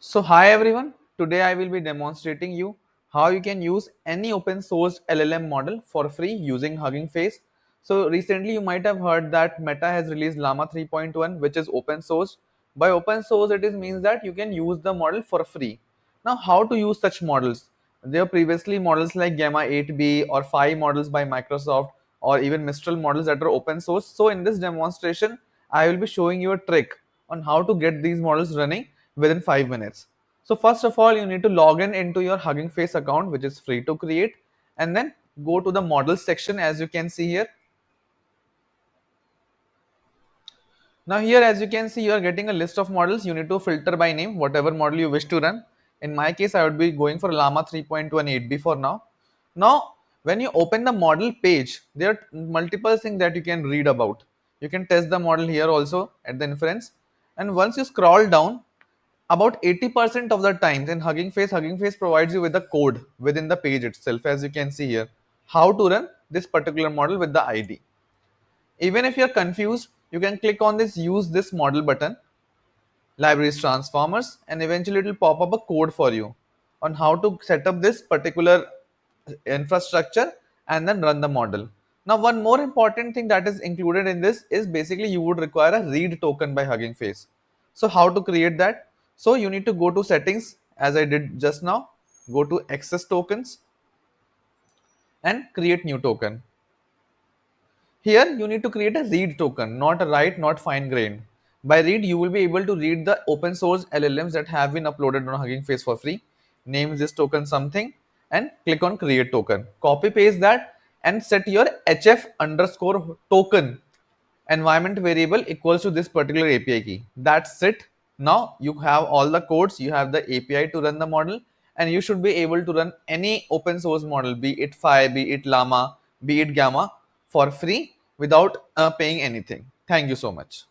So hi everyone, today I will be demonstrating you how you can use any open source LLM model for free using Hugging Face. So recently you might have heard that Meta has released Llama 3.1 which is open source. By open source it is means that you can use the model for free. Now how to use such models? There are previously models like Gamma 8B or 5 models by Microsoft or even Mistral models that are open source. So in this demonstration I will be showing you a trick on how to get these models running within 5 minutes. So first of all, you need to log in into your Hugging Face account, which is free to create, and then go to the models section as you can see here. Now here as you can see, you are getting a list of models. You need to filter by name, whatever model you wish to run. In my case, I would be going for Llama 3.18B for now. Now, when you open the model page, there are multiple things that you can read about. You can test the model here also at the inference. And once you scroll down, about 80% of the times in Hugging Face provides you with the code within the page itself, as you can see here, how to run this particular model with the ID. Even if you're confused, you can click on this use this model button, libraries transformers, and eventually it will pop up a code for you on how to set up this particular infrastructure and then run the model. Now, one more important thing that is included in this is basically you would require a read token by Hugging Face. So, how to create that? So, you need to go to settings as I did just now, go to access tokens and create new token. Here you need to create a read token, not a write, not fine grained. By read, you will be able to read the open source LLMs that have been uploaded on Hugging Face for free. Name this token something and click on create token. Copy paste that and set your HF underscore token environment variable equals to this particular API key. That's it. Now you have all the codes, you have the API to run the model, and you should be able to run any open source model, be it Phi, be it Llama, be it Gamma, for free without paying anything. Thank you so much.